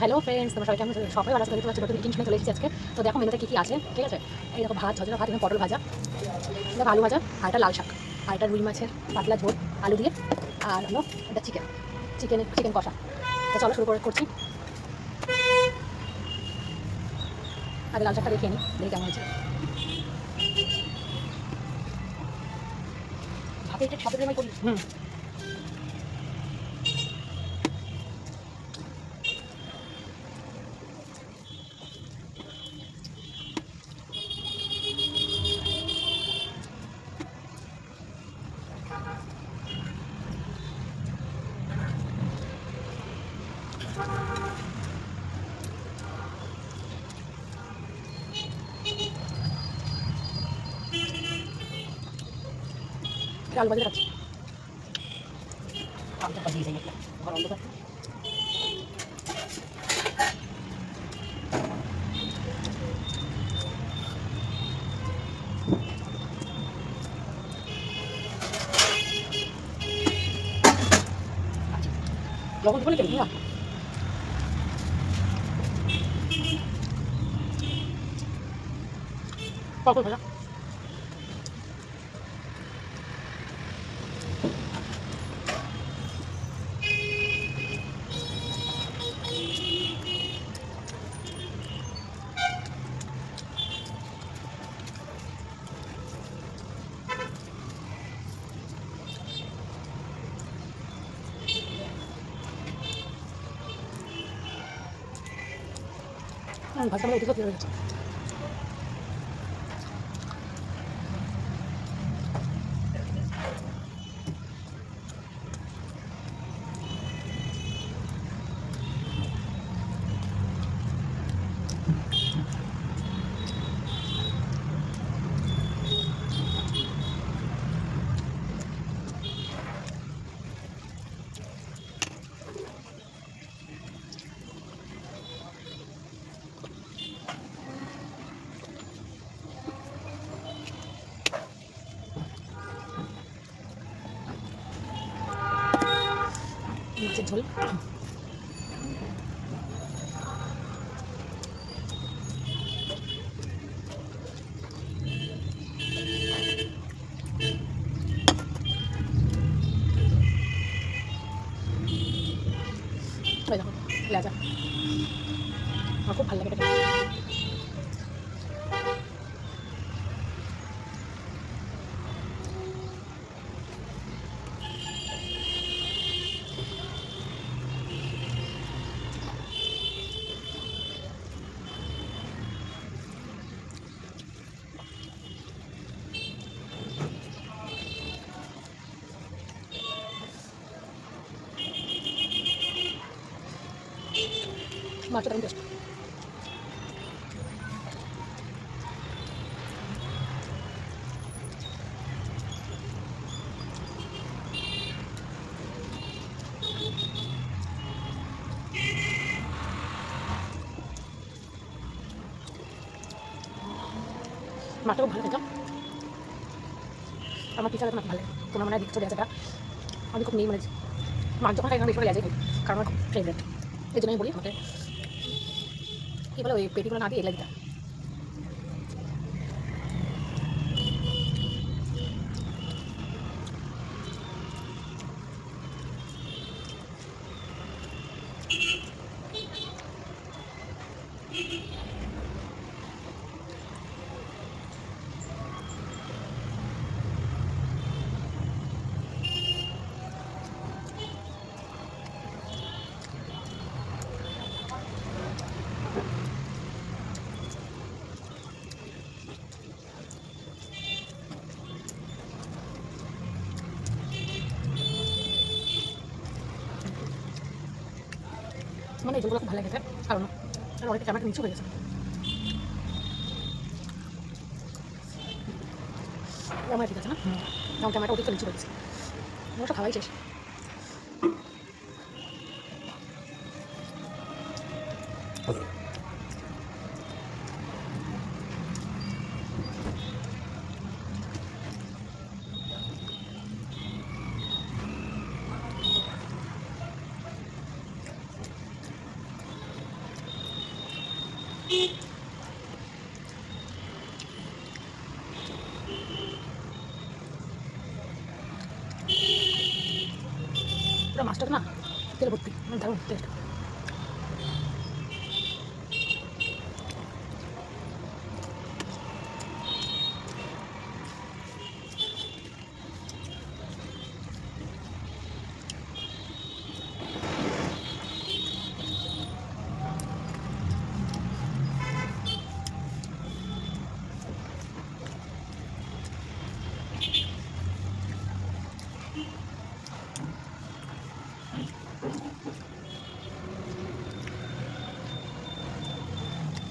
Hello friends, তোমরা সবাই কেমন আছো? সবাই ভালো আছো? দেখতে পাচ্ছ নতুন ইটিং শুনে চলে এসেছি আজকে। তো দেখো মেনুতে কী কী আছে, ঠিক আছে? এই দেখো ভাত, ঝরঝরা ভাত, এখানে পটল ভাজা, দেখো আলু ভাজা, আর একটা লাল শাক, আর একটা রুই মাছের পাতলা ঝোল আলু দিয়ে, আর হলো এটা চিকেন কষা। তো চলো শুরু করছি। আগে লাল শাকটা দেখে নিই, দেখি কেমন হয়েছে। ভাতে এটা সাথে আমি করি। এটা আলু ভাজা খাচ্ছি। আলুটা দিয়ে যাই একটা ঘর অন্ধকার। লবণ দিব না কেন না? পটল ভাজা। ভাজা মানে এদিকে হয়ে গেছে। মাছের ঝোল। ওই দেখো লেজা, আমার খুব ভালো লাগে এটা। মাছটা দারুণ টেস্ট। মাছটা খুব ভালো খেতাম, আমার টিচার এখন ভালো লাগে। তোমার মনে হয় দেখতে চলে আছে, আমি খুব নেই মানে মাছ যখন খাই আমি বেশি লেজাই খাই, কারণ আমার খুব ফেভারিট। এই জন্য আমি বলি আমাকে কী বলে ওই পেটিগুলো না দিয়ে এগুলো দিতে। মানে এই জলগুলো খুব ভালো লাগে খেতে, কারণ অনেকটা টমেটো নিচু হয়ে গেছে। আমার ঠিক আছে না, কারণ টমেটো অতিরিক্ত নিচু হয়ে গেছে, ওটা খাওয়াই শেষ। পুরো মাছটা না তেল ভর্তি, দারুণ টেস্ট।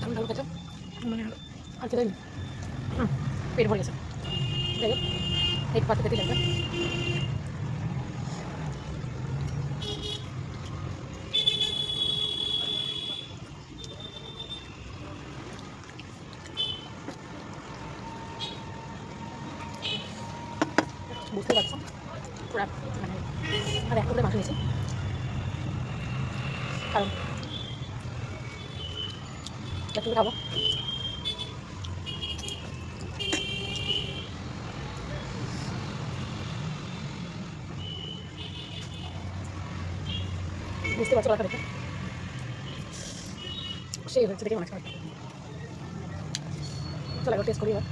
দারুণ দারুণ খেতে, মানে আর খেতে নেই, পেট ভরে গেছে। যাই হোক, এই পাতে খেতে লাগবে। বুঝতে পারছো পুরা, মানে আর একটা করে মাছ নিয়েছি, কারণ একটু খাবো। বুঝতে পারছো কথা দেখে সেই হচ্ছে, দেখে মনে হচ্ছে। চলো একবার টেস্ট করি এবার।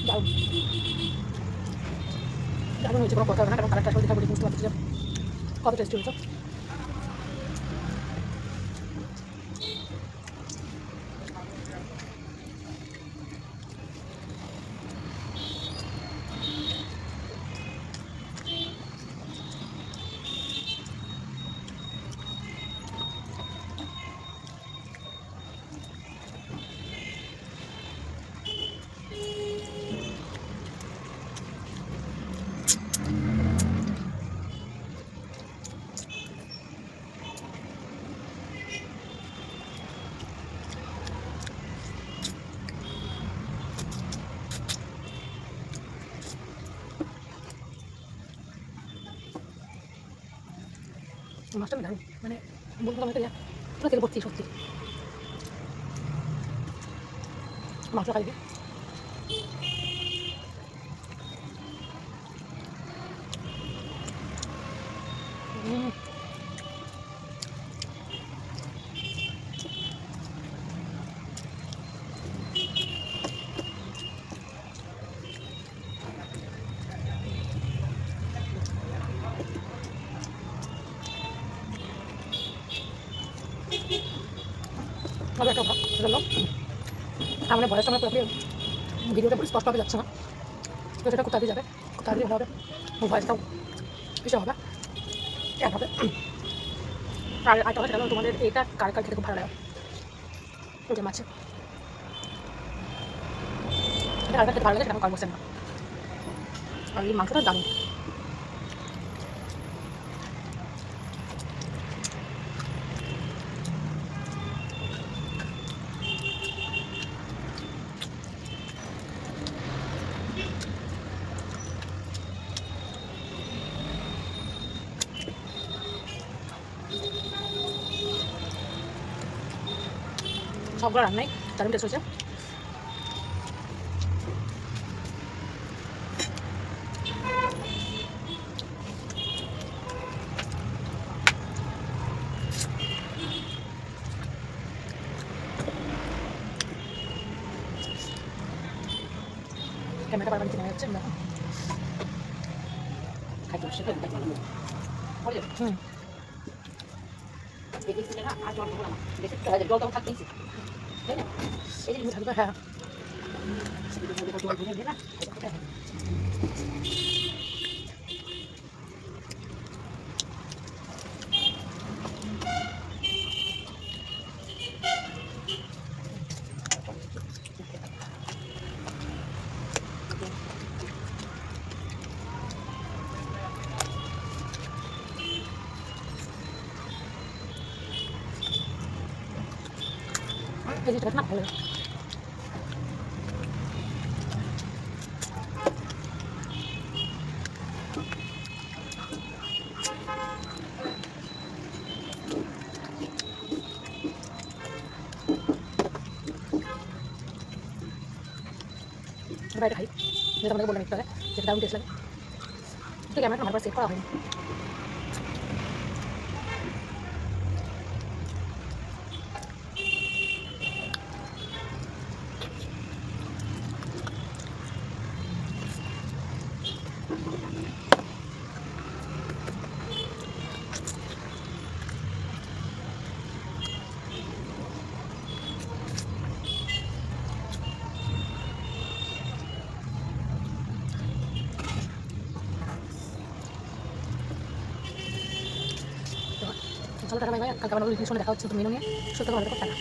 দারুণ দারুণ হয়েছে, কোনো কথা হবে না, কারণ কালারটা আসলে দেখা বলি বুঝতে পারছি যে কত টেস্টি হয়েছে। মাছটা আমি দারুণ, মানে বলতে আমাকে পুরো তেল ভর্তি সত্যি। মাছটা খাইবে ভালো একটা ভাব সেটা হলো আমার ভয়েস আমার পুরোপুরি ভিডিওটা পুরো স্পষ্টভাবে যাচ্ছে না, তো সেটা খুব তাড়াতাড়ি যাবে, খুব তাড়াতাড়ি ভালো হবে, ভয়েসটাও বেশি হবে এক হবে। আর একটা কথা সেটা হলো তোমাদের এটা কার কার খেতে খুব ভালো লাগে, ওটা মাছে এটা কার কার খেতে ভালো লাগে সেটা আমার কমেন্ট বক্সে না। আর এই মাংসটা দারুণ, সবগুলো রান্নাই দারুণ টেস্ট হয়েছে। ক্যামেরাটা বারবার নিচে নেমে যাচ্ছে, দেখো হুম হ্যাঁ এই জিনিসটা না ভালো লাগে। এবার এটা খাই, যেটা আমাকে বললাম একটু আগে, যেটা দারুণ টেস্ট লাগে। তো ক্যামেরাটা ভালো করে সেট করা হয়নি। তো চলো টাটা বাই বাই, কালকে আবার নতুন সঙ্গে দেখা হচ্ছে, তো মেনু নিয়ে সুস্থ ভালো থাকো, টাটা।